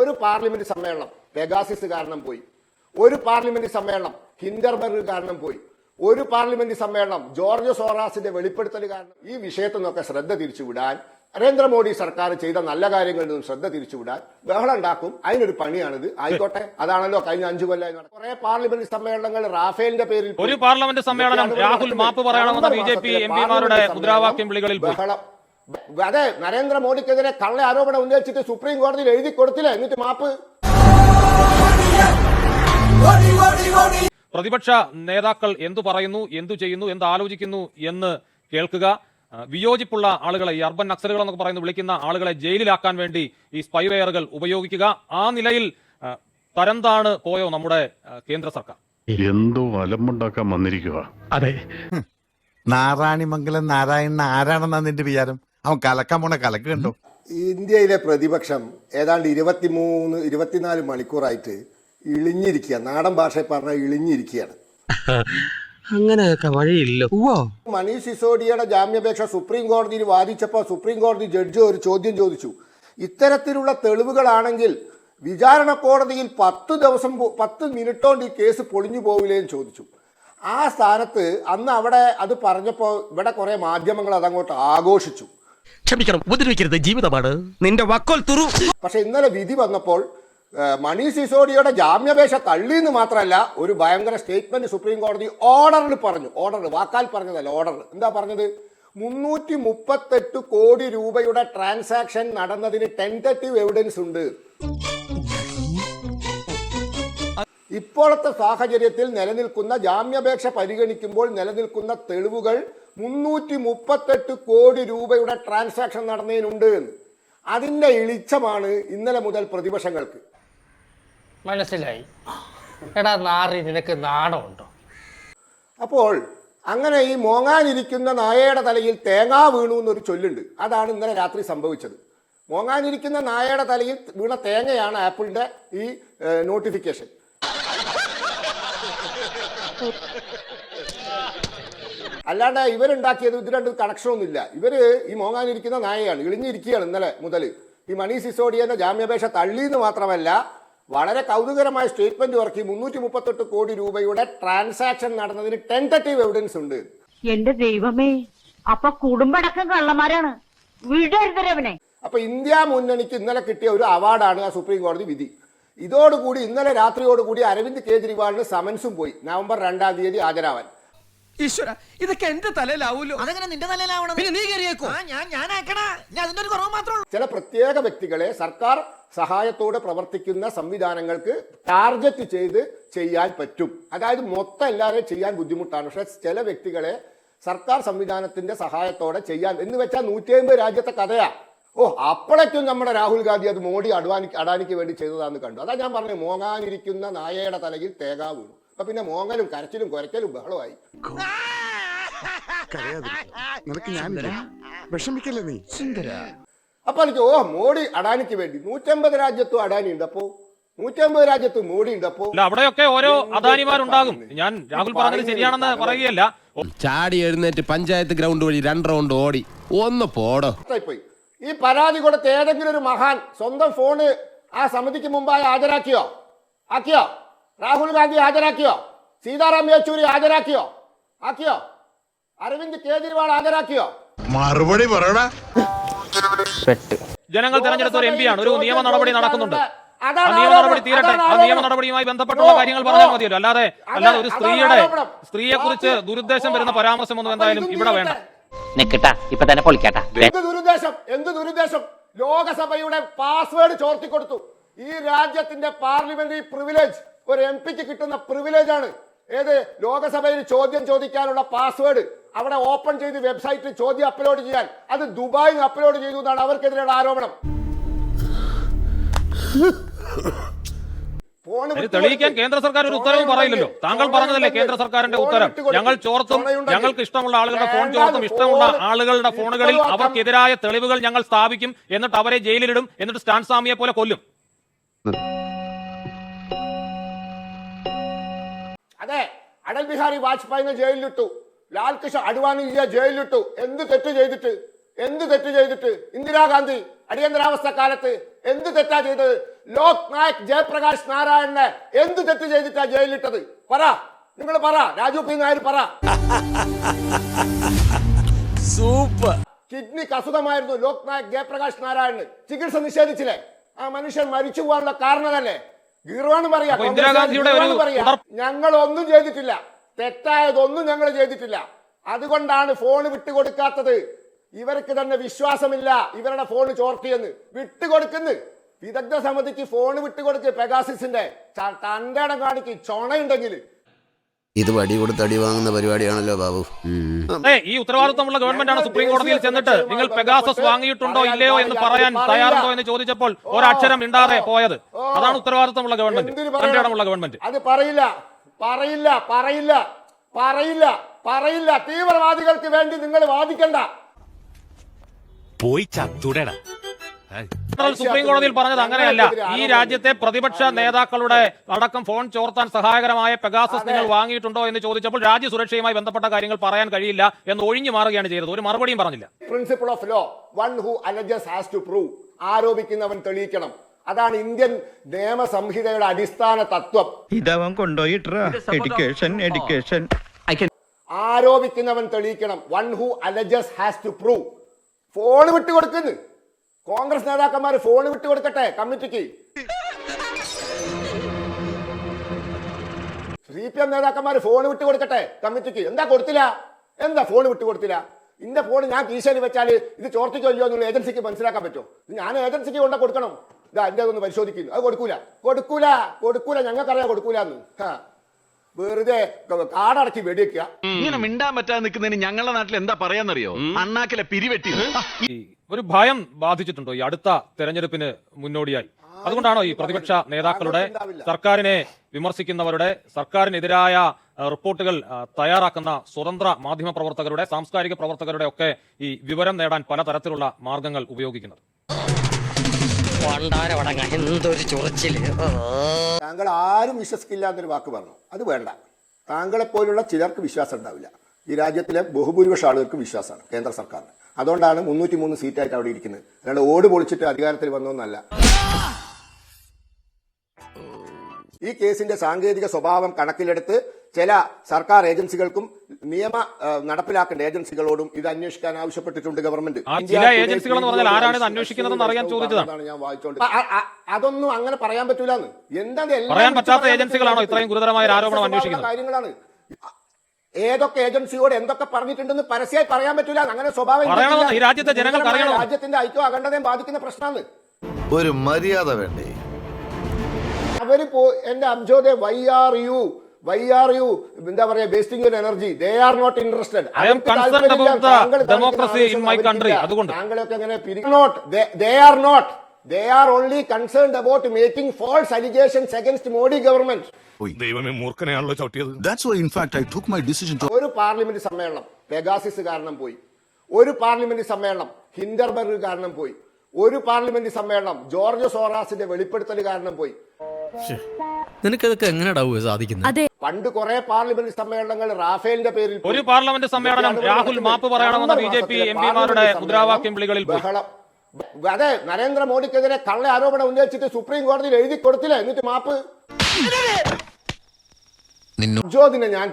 ഒരു പാർലമെന്റ് സമ്മേളനം പെഗാസിസ് കാരണം പോയി, ഒരു പാർലമെന്റ് സമ്മേളനം ഹിൻഡർബർഗ് കാരണം പോയി, ഒരു പാർലമെന്റ് സമ്മേളനം ജോർജ് സോറാസിന്റെ വെളിപ്പെടുത്തൽ കാരണം. ഈ വിഷയത്തിൽ നിന്നൊക്കെ ശ്രദ്ധ തിരിച്ചുവിടാൻ നരേന്ദ്രമോദി സർക്കാർ ചെയ്ത നല്ല കാര്യങ്ങളിൽ നിന്നും ശ്രദ്ധ തിരിച്ചുവിടാൻ ബഹളം ഉണ്ടാക്കും. അതിനൊരു പണിയാണിത്. ആയിക്കോട്ടെ, അതാണല്ലോ കഴിഞ്ഞ 5 കൊല്ലമായി കുറെ പാർലമെന്റ് സമ്മേളനങ്ങൾ റാഫേലിന്റെ പേരിൽ. ഒരു പാർലമെന്റ് സമ്മേളനം രാഹുൽ മാപ്പ് പറയണമെന്ന ബിജെപി എംപിമാരുടെ മുദ്രാവാക്യം വിളികളിൽ ബഹളം. അതെ, നരേന്ദ്രമോദിക്കെതിരെ കള്ള ആരോപണം ഉന്നയിച്ചിട്ട് സുപ്രീം കോടതിയിൽ എഴുതി കൊടുത്തില്ല, എന്നിട്ട് മാപ്പ്. പ്രതിപക്ഷ നേതാക്കൾ എന്തു പറയുന്നു, എന്തു ചെയ്യുന്നു, എന്ത് ആലോചിക്കുന്നു എന്ന് കേൾക്കുക. വിയോജിപ്പുള്ള ആളുകളെ, ഈ അർബൻ നക്സലുകൾ എന്നൊക്കെ പറയുന്ന വിളിക്കുന്ന ആളുകളെ ജയിലിലാക്കാൻ വേണ്ടി ഈ സ്പൈവെയറുകൾ ഉപയോഗിക്കുക. ആ നിലയിൽ തരംതാണ് പോയോ നമ്മുടെ കേന്ദ്ര സർക്കാർ? എന്തോ അലമ്പുണ്ടാക്കാൻ വന്നിരിക്കുക. അതെ, നാരായണിമംഗലം നാരായണൻ ആരാണെന്നാ നിന്റെ വിചാരം? അവൻ കലക്കാൻ പോണ കലക്ക് കണ്ടോ? ഇന്ത്യയിലെ പ്രതിപക്ഷം ഏതാണ്ട് 23-24 മണിക്കൂറായിട്ട് ഇളിഞ്ഞിരിക്കുക. നാടൻ ഭാഷയിൽ പറഞ്ഞാൽ ഇളിഞ്ഞിരിക്കുകയാണ്. അങ്ങനെയൊക്കെ വഴിയില്ല. മനീഷ് സിസോഡിയയുടെ ജാമ്യാപേക്ഷ സുപ്രീം കോടതിയിൽ വാദിച്ചപ്പോൾ സുപ്രീം കോടതി ജഡ്ജി ഒരു ചോദ്യം ചോദിച്ചു. ഇത്തരത്തിലുള്ള തെളിവുകളാണെങ്കിൽ വിചാരണ കോടതിയിൽ 10 മിനിറ്റ് കൊണ്ട് ഈ കേസ് പൊളിഞ്ഞു പോവില്ലേന്ന് ചോദിച്ചു. ആ സ്ഥാനത്ത് അന്ന് അവിടെ അത് പറഞ്ഞപ്പോൾ ഇവിടെ കുറെ മാധ്യമങ്ങൾ അതങ്ങോട്ട് ആഘോഷിച്ചു. ക്ഷമിക്കണം, ഉപദ്രവിക്കരുത്, ജീവിതമാണ്. നിന്റെ വക്കോൽ തുറു. പക്ഷെ ഇന്നലെ വിധി വന്നപ്പോൾ മനീഷ് സിസോഡിയയുടെ ജാമ്യാപേക്ഷ തള്ളിയെന്ന് മാത്രമല്ല, ഒരു ഭയങ്കര സ്റ്റേറ്റ്മെന്റ് സുപ്രീം കോടതി ഓർഡറിൽ പറഞ്ഞു. ഓർഡർ വാക്കാൽ പറഞ്ഞതല്ല, ഓർഡർ. എന്താ പറഞ്ഞത്? 338 കോടി രൂപയുടെ ട്രാൻസാക്ഷൻ നടന്നതിന് ടെന്റേറ്റീവ് എവിഡൻസ് ഉണ്ട്. ഇപ്പോഴത്തെ സാഹചര്യത്തിൽ നിലനിൽക്കുന്ന ജാമ്യാപേക്ഷ പരിഗണിക്കുമ്പോൾ നിലനിൽക്കുന്ന തെളിവുകൾ 338 കോടി രൂപയുടെ ട്രാൻസാക്ഷൻ നടന്നതിനുണ്ട്. അതിന്റെ ഇളിച്ചമാണ് ഇന്നലെ മുതൽ പ്രതിപക്ഷങ്ങൾക്ക്. മനസ്സിലായി. എടാ നാറി, നിനക്ക് നാണമുണ്ടോ? അപ്പോൾ അങ്ങനെ ഈ മോങ്ങാനിരിക്കുന്ന നായയുടെ തലയിൽ തേങ്ങ വീണു എന്നൊരു ചൊല്ലുണ്ട്. അതാണ് ഇന്നലെ രാത്രി സംഭവിച്ചത്. മോങ്ങാനിരിക്കുന്ന നായയുടെ തലയിൽ വീണ തേങ്ങയാണ് ആപ്പിളിന്റെ ഈ നോട്ടിഫിക്കേഷൻ. അല്ലാണ്ട് ഇവരുണ്ടാക്കിയത് ഇത് രണ്ട് കണക്ഷനൊന്നുമില്ല. ഇവര് ഈ മോങ്ങാനിരിക്കുന്ന നായയാണ്, ഇളിഞ്ഞിരിക്കുകയാണ് ഇന്നലെ മുതൽ. ഈ മനീഷ് സിസോഡിയന്റെ ജാമ്യാപേക്ഷ തള്ളിയെന്ന് മാത്രമല്ല, വളരെ കൗതുകരമായ സ്റ്റേറ്റ്മെന്റ് ഇറക്കി. 338 കോടി രൂപയുടെ ട്രാൻസാക്ഷൻ നടന്നതിന് ടെന്റേറ്റീവ് എവിഡൻസ് ഉണ്ട്. എന്റെ ദൈവമേ, അപ്പൊ കുടുംബടക്കം കള്ളന്മാരാണ്. വിടരുതരവനെ. അപ്പൊ ഇന്ത്യ മുന്നണിക്ക് ഇന്നലെ കിട്ടിയ ഒരു അവാർഡാണ് ആ സുപ്രീം കോടതി വിധി. ഇതോടുകൂടി ഇന്നലെ രാത്രിയോടുകൂടി അരവിന്ദ് കെജ്രിവാളിന് സമൻസും പോയി നവംബർ 2-ാം തീയതി ഹാജരാവാൻ. ഈശ്വര, ഇതൊക്കെ എന്റെ തലയിലാവൂലോ? അതെങ്ങനെ നിന്റെ തലയിലാവണം? പിന്നെ നീ കയറിയേക്കോ? ചില പ്രത്യേക വ്യക്തികളെ സർക്കാർ സഹായത്തോടെ പ്രവർത്തിക്കുന്ന സംവിധാനങ്ങൾക്ക് ടാർഗറ്റ് ചെയ്ത് ചെയ്യാൻ പറ്റും. അതായത് മൊത്തം എല്ലാവരെയും ചെയ്യാൻ ബുദ്ധിമുട്ടാണ്. പക്ഷെ ചില വ്യക്തികളെ സർക്കാർ സംവിധാനത്തിന്റെ സഹായത്തോടെ ചെയ്യാൻ എന്ന് വെച്ചാൽ 150 രാജ്യത്തെ കഥയാ. അപ്പോഴേക്കും നമ്മുടെ രാഹുൽ ഗാന്ധി അത് മോഡി അഡാനിക്ക് വേണ്ടി ചെയ്തതാന്ന് കണ്ടു. അതാ ഞാൻ പറഞ്ഞു, മോങ്ങാനിരിക്കുന്ന നായയുടെ തലയിൽ തേങ്ങ വീണു. അപ്പൊ പിന്നെ മോങ്ങലും കരച്ചിലും കുരയ്ക്കലും ബഹളമായി. അപ്പൊ എനിക്ക് മോഡി അഡാനിക്ക് വേണ്ടി 150 രാജ്യത്തും അഡാനി ഉണ്ട്. അപ്പോ 150 രാജ്യത്തും മോഡി ഉണ്ട്. അപ്പോ അവിടെയൊക്കെ ഓരോ അദാനിമാരുണ്ടാകും. ഞാൻ രാഹുൽ പറഞ്ഞത് ശരിയാണെന്ന് പറയുകയല്ല. ചാടി എഴുന്നേറ്റ് പഞ്ചായത്ത് ഗ്രൗണ്ട് വഴി 2 റൗണ്ട് ഓടി ഒന്ന് പോടോ. ഈ പരാതി കൊടുത്ത് ഏതെങ്കിലും ഒരു മഹാൻ സ്വന്തം ഫോണ് ആ സമിതിക്ക് മുമ്പായി ഹാജരാക്കിയോ? രാഹുൽ ഗാന്ധി ഹാജരാക്കിയോ? സീതാറാം യെച്ചൂരി ഹാജരാക്കിയോ? അരവിന്ദ് കെജ്രിവാൾ ഹാജരാക്കിയോ? മറുപടി പറയടാ. ജനങ്ങൾ തെരഞ്ഞെടുത്ത ഒരു എംപിയാണ്. ഒരു നിയമ നടപടി നടക്കുന്നുണ്ട്. ആ നിയമ നടപടി തീരട്ടെ. ആ നിയമ നടപടിയുമായി ബന്ധപ്പെട്ടുള്ള കാര്യങ്ങൾ പറഞ്ഞാൽ മതിയല്ലോ. അല്ലാതെ ഒരു സ്ത്രീയെ കുറിച്ച് ദുരുദ്ദേശം വരുന്ന പരാമർശമൊന്നും എന്തായാലും ഇവിടെ വേണ്ട. എന്ത് ദുരുദ്ദേശം? ലോകസഭയുടെ പാസ്വേഡ് ചോർത്തിക്കൊടുത്തു. ഈ രാജ്യത്തിന്റെ പാർലമെന്ററി പ്രിവിലേജ് ഒരു എംപിക്ക് കിട്ടുന്ന പ്രിവിലേജ് ആണ്. ഏത്? ലോകസഭയിൽ ചോദ്യം ചോദിക്കാനുള്ള പാസ്വേഡ് അവിടെ ഓപ്പൺ ചെയ്ത് വെബ്സൈറ്റിൽ ചോദ്യം അപ്ലോഡ് ചെയ്യാൻ. അത് ദുബായിൽ അപ്ലോഡ് ചെയ്തു എന്നാണ് അവർക്കെതിരെയുള്ള ആരോപണം. തെളിയിക്കാൻ കേന്ദ്ര സർക്കാർ ഒരു ഉത്തരവ് പറയില്ലല്ലോ. താങ്കൾ പറഞ്ഞതല്ലേ കേന്ദ്ര സർക്കാരിന്റെ ഉത്തരം? ഞങ്ങൾ ചോർത്തും, ഞങ്ങൾക്ക് ഇഷ്ടമുള്ള ആളുകളുടെ ഫോൺ ചോർത്തും, ഇഷ്ടമുള്ള ആളുകളുടെ ഫോണുകളിൽ അവർക്കെതിരായ തെളിവുകൾ ഞങ്ങൾ സ്ഥാപിക്കും, എന്നിട്ട് അവരെ ജയിലിലിടും, എന്നിട്ട് സ്റ്റാൻ സ്വാമിയെ പോലെ കൊല്ലും. അതെ, അടൽ ബിഹാരി വാജ്പേയിനെ ജയിലിലിട്ടു, ലാൽകൃഷ്ണ അഡ്വാണിയെ ജയിലിലിട്ടു. എന്ത് തെറ്റ് ചെയ്തിട്ട്? ഇന്ദിരാഗാന്ധി അടിയന്തരാവസ്ഥ കാലത്ത് എന്ത് തെറ്റാ ചെയ്തത്? ലോക് നായക് ജയപ്രകാശ് നാരായണനെ എന്ത് തെറ്റ് ചെയ്തിട്ടാ ജയിലിലിട്ടത്? പറ, നിങ്ങൾ പറ, രാജു പി നായർ പറ. സൂപ്പർ. കിഡ്നിക്ക് അസുഖമായിരുന്നു ലോക് നായക് ജയപ്രകാശ് നാരായണന്. ചികിത്സ നിഷേധിച്ചില്ലേ? ആ മനുഷ്യൻ മരിച്ചു പോകാനുള്ള കാരണമല്ലേ? ഗീർവാണ് പറയാ, അപ്പൊ ഇന്ദിരാഗാന്ധിയുടെ ഞങ്ങൾ ഒന്നും ചെയ്തിട്ടില്ല, തെറ്റായതൊന്നും ഞങ്ങൾ ചെയ്തിട്ടില്ല. അതുകൊണ്ടാണ് ഫോൺ വിട്ടുകൊടുക്കാത്തത്. ഇവർക്ക് തന്നെ വിശ്വാസമില്ല ഇവരുടെ ഫോൺ ചോർത്തിയെന്ന്. വിട്ടുകൊടുക്കുന്നു. വിദഗ്ധ സമിതിക്ക് ഫോൺ വിട്ടുകൊടുക്ക്. പെഗാസിന്റെ തന്റെ ഇടം കാണിക്ക്, ചൊണയുണ്ടെങ്കിൽ. ഇത് വടി കൊടുത്ത് അടി വാങ്ങുന്ന പരിപാടിയാണല്ലോ ബാബു. ഈ ഉത്തരവാദിത്തമുള്ള ഗവൺമെന്റാണ് സുപ്രീം കോടതിയിൽ ചെന്നിട്ട് നിങ്ങൾ പെഗാസസ് വാങ്ങിയിട്ടുണ്ടോ ഇല്ലയോ എന്ന് പറയാൻ തയ്യാറുണ്ടോ എന്ന് ചോദിച്ചപ്പോൾ ഒരക്ഷരം മിണ്ടാതെ പോയത്. അതാണ് ഉത്തരവാദിത്തമുള്ള ഗവൺമെന്റ്, തന്റെ ഇടമുള്ള ഗവൺമെന്റ്. അത് പറയില്ല, പറയില്ല, പറയില്ല, പറയില്ല, പറയില്ല. തീവ്രവാദികൾക്ക് വേണ്ടി നിങ്ങൾ വാദിക്കണ്ട. പോയി ചത്തുടേടാ. സുപ്രീം കോടതിയിൽ പറഞ്ഞത് അങ്ങനെയല്ല. ഈ രാജ്യത്തെ പ്രതിപക്ഷ നേതാക്കളുടെ അടക്കം ഫോൺ ചോർത്താൻ സഹായകരമായ പെഗാസസ് നിങ്ങൾ വാങ്ങിയിട്ടുണ്ടോ എന്ന് ചോദിച്ചപ്പോൾ രാജ്യസുരക്ഷയുമായി ബന്ധപ്പെട്ട കാര്യങ്ങൾ പറയാൻ കഴിയില്ല എന്ന് ഒഴിഞ്ഞു മാറുകയാണ് ചെയ്തത്. ഒരു മറുപടിയും പറഞ്ഞില്ല. Principle of law, one who alleges has to prove. ആരോപിക്കുന്നവൻ തെളിയിക്കണം. അതാണ് ഇന്ത്യൻ നിയമസംഹിതയുടെ അടിസ്ഥാന തത്വം. ഇതവൻ കൊണ്ടുപോയിട്ടാ എഡ്യൂക്കേഷൻ ആരോപിക്കുന്നവൻ തെളിയിക്കണം. One who alleges has to prove. Phone വിട്ടുകൊടുക്കുന്നു. കോൺഗ്രസ് നേതാക്കന്മാർ ഫോൺ വിട്ടുകൊടുക്കട്ടെ കമ്മിറ്റിക്ക്. CPM നേതാക്കന്മാർ ഫോൺ വിട്ടുകൊടുക്കട്ടെ കമ്മിറ്റിക്ക്. എന്താ കൊടുത്തില്ല? എന്താ ഫോൺ വിട്ടുകൊടുത്തില്ല? ഇന്റെ ഫോൺ ഞാൻ കീശയിൽ വെച്ചാൽ ഇത് ചോർത്തിക്കല്ലോ എന്നുള്ള ഏജൻസിക്ക് മനസ്സിലാക്കാൻ പറ്റുമോ? ഞാൻ ഏജൻസിക്ക് കൊണ്ട കൊടുക്കണം. ഇതാ എന്റെ അതൊന്ന് പരിശോധിക്കുന്നു. അത് കൊടുക്കൂല, കൊടുക്കൂല, കൊടുക്കൂല. ഞങ്ങൾക്കറിയാം കൊടുക്കൂലെന്ന്. വെറുതെ കാടടക്കി വെടിവെക്കുക. ഇങ്ങനെ മിണ്ടാൻ പറ്റാതെ നിൽക്കുന്നതിന് ഞങ്ങളുടെ നാട്ടിൽ എന്താ പറയാന്നറിയോ? അണ്ണാക്കിലെ പിരിവെട്ടി. ഒരു ഭയം ബാധിച്ചിട്ടുണ്ടോ ഈ അടുത്ത തെരഞ്ഞെടുപ്പിന് മുന്നോടിയായി? അതുകൊണ്ടാണോ ഈ പ്രതിപക്ഷ നേതാക്കളുടെ, സർക്കാരിനെ വിമർശിക്കുന്നവരുടെ, സർക്കാരിനെതിരായ റിപ്പോർട്ടുകൾ തയ്യാറാക്കുന്ന സ്വതന്ത്ര മാധ്യമ പ്രവർത്തകരുടെ, സാംസ്കാരിക പ്രവർത്തകരുടെ ഒക്കെ ഈ വിവരം നേടാൻ പലതരത്തിലുള്ള മാർഗങ്ങൾ ഉപയോഗിക്കുന്നത്? താങ്കൾ ആരും വിശ്വസിക്കില്ല എന്നൊരു വാക്ക് പറഞ്ഞു. അത് വേണ്ട. താങ്കളെ പോലുള്ള ചിലർക്ക് വിശ്വാസം ഉണ്ടാവില്ല. ഈ രാജ്യത്തിലെ ബഹുഭൂരിപക്ഷ ആളുകൾക്ക് വിശ്വാസമാണ് കേന്ദ്ര സർക്കാരിന്. അതുകൊണ്ടാണ് 303 സീറ്റായിട്ട് അവിടെ ഇരിക്കുന്നത്. അല്ലാണ്ട് ഓട് പൊളിച്ചിട്ട് അധികാരത്തിൽ വന്നൊന്നല്ല. ഈ കേസിന്റെ സാങ്കേതിക സ്വഭാവം കണക്കിലെടുത്ത് ചില സർക്കാർ ഏജൻസികൾക്കും നിയമ നടപ്പിലാക്കേണ്ട ഏജൻസികളോടും ഇത് അന്വേഷിക്കാൻ ആവശ്യപ്പെട്ടിട്ടുണ്ട് ഗവൺമെന്റ്. ചില ഏജൻസികൾ എന്ന് പറഞ്ഞാൽ ആരാണ് ഇത് അന്വേഷിക്കുന്നതെന്ന് അറിയാൻ ചോദിച്ചതാണ്. ഞാൻ വായിച്ചോണ്ട് അതൊന്നും അങ്ങനെ പറയാൻ പറ്റൂലെന്ന്. എന്താ പറയാൻ പറ്റാത്ത ഏജൻസികളാണോ ഇത്രയും ഗുരുതരമായ ആരോപണം അന്വേഷിക്കുന്നത്? കാര്യങ്ങളാണ്. ഏതൊക്കെ ഏജൻസിയോട് എന്തൊക്കെ പറഞ്ഞിട്ടുണ്ടെന്ന് പരസ്യമായി പറയാൻ പറ്റൂല. അങ്ങനെ സ്വഭാവം ഈ രാജ്യത്തെ ജനങ്ങൾക്ക് അറിയണം. രാജ്യത്തിന്റെ ഐക്യം അഖണ്ഡതയും ബാധിക്കുന്ന പ്രശ്നമാണ്. ഒരു മര്യാദ വേണ്ടേ? അവര് എന്റെ അംജോദെ വൈ ആർ യു എന്താ പറയാ wasting your energy. They are not interested. താങ്കളൊക്കെ എങ്ങനെ they are only concerned about making false allegations against Modi government. ദൈവമേ, മൂർഖനെയാണല്ലോ ചവിട്ടിയത്. That's why in fact I took my decision to. ഒരു പാർലമെന്റ് സമ്മേളനം പെഗാസിസ് കാരണം പോയി. ഒരു പാർലമെന്റ് സമ്മേളനം ഹിൻഡർബർഗ് കാരണം പോയി. ഒരു പാർലമെന്റ് സമ്മേളനം ജോർജ് സോറാസിന്റെ വെളിപ്പെടുത്തൽ കാരണം പോയി. നിനക്കതൊക്കെ എങ്ങനെയാ സാധിക്കുന്നത്? പണ്ട് കുറെ പാർലമെന്റ് സമ്മേളനങ്ങൾ റാഫേലിന്റെ പേരിൽ. ഒരു പാർലമെന്റ് സമ്മേളനം രാഹുൽ മാപ്പ് പറയണമെന്ന BJP MPമാരുടെ മുദ്രാവാക്യം വിളികളിൽ ബഹളം. അതെ, നരേന്ദ്രമോദിക്കെതിരെ കള്ള ആരോപണം ഉന്നയിച്ചിട്ട് സുപ്രീം കോടതിയിൽ എഴുതി കൊടുത്തില്ല. എന്നിട്ട് മാപ്പ്. ജോദിനെ ഞാൻ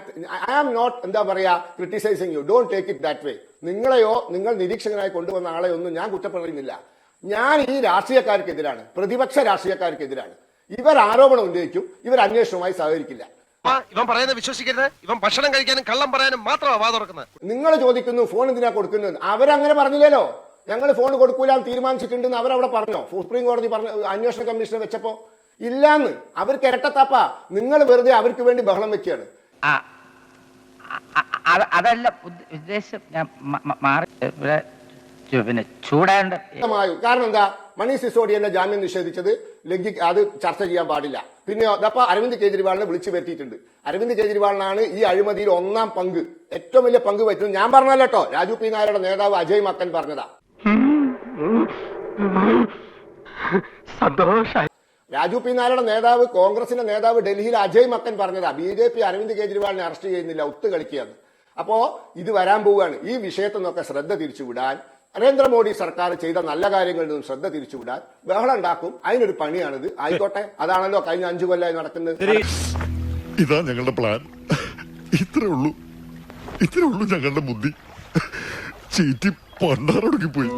ഐ ആം നോട്ട് എന്താ പറയാ criticising you. Don't take it that way. നിങ്ങളെയോ നിങ്ങൾ നിരീക്ഷകനായി കൊണ്ടുവന്ന ആളെയോ ഒന്നും ഞാൻ കുറ്റപ്പെടുന്നില്ല. ഞാൻ ഈ രാഷ്ട്രീയക്കാർക്കെതിരാണ്, പ്രതിപക്ഷ രാഷ്ട്രീയക്കാർക്കെതിരാണ്. ഇവർ ആരോപണം ഉന്നയിക്കും, ഇവർ അന്വേഷണവുമായി സഹകരിക്കില്ല. ഇവൻ പറയുന്നത് വിശ്വസിക്കരുത്. ഇവൻ ഭക്ഷണം കഴിക്കാനും കള്ളം പറയാനും മാത്രമാണ് വാ തുറക്കുന്നത്. നിങ്ങൾ ചോദിക്കുന്നു ഫോൺ എന്തിനാ കൊടുക്കുന്നത്? അവരങ്ങനെ പറഞ്ഞില്ലല്ലോ. ഞങ്ങൾ ഫോൺ കൊടുക്കൂലാന്ന് തീരുമാനിച്ചിട്ടുണ്ടെന്ന് അവരവിടെ പറഞ്ഞോ? സുപ്രീം കോടതി പറഞ്ഞ അന്വേഷണ കമ്മീഷനെ വെച്ചപ്പോ ഇല്ലാന്ന്. അവർക്ക് ഇരട്ടത്താപ്പ. നിങ്ങൾ വെറുതെ അവർക്ക് വേണ്ടി ബഹളം വെക്കുകയാണ്. അതല്ല ഉദ്ദേശം. ഞാൻ പിന്നെ ചൂടാണ്ട്. കാരണം എന്താ? മനീഷ് സിസോഡിയന്റെ ജാമ്യം നിഷേധിച്ചത് അത് ചർച്ച ചെയ്യാൻ പാടില്ല. പിന്നെ അതപ്പോ അരവിന്ദ് കെജ്രിവാളിനെ വിളിച്ചു വരുത്തിയിട്ടുണ്ട്. അരവിന്ദ് കെജ്രിവാളിനാണ് ഈ അഴിമതിയിൽ ഒന്നാം പങ്ക്, ഏറ്റവും വലിയ പങ്ക് പറ്റുന്നത്. ഞാൻ പറഞ്ഞല്ലോ കേട്ടോ. രാജു പി നായരുടെ നേതാവ് അജയ് മക്കൻ പറഞ്ഞതാ. രാജു പി നായരുടെ നേതാവ്, കോൺഗ്രസിന്റെ നേതാവ് ഡൽഹിയിൽ അജയ് മക്കൻ പറഞ്ഞതാ. BJP അരവിന്ദ് കെജ്രിവാളിനെ അറസ്റ്റ് ചെയ്യുന്നില്ല, ഒത്തുകളിക്കുകയാണ്. അപ്പോ ഇത് വരാൻ പോവുകയാണ്. ഈ വിഷയത്തിൽ നിന്നൊക്കെ ശ്രദ്ധ തിരിച്ചുവിടാൻ നരേന്ദ്രമോദി സർക്കാർ ചെയ്ത നല്ല കാര്യങ്ങളിൽ നിന്നും ശ്രദ്ധ തിരിച്ചുവിടാൻ ബഹളം ഉണ്ടാക്കും. അതിനൊരു പണിയാണിത്. ആയിക്കോട്ടെ, അതാണല്ലോ കഴിഞ്ഞ 5 കൊല്ലമായി നടക്കുന്നത്. ഇതാ ഞങ്ങളുടെ പ്ലാൻ. ഇത്രേ ഉള്ളൂ ഞങ്ങളുടെ ബുദ്ധി. ചീറ്റി പണ്ടാറൊടുക്കി പോയി.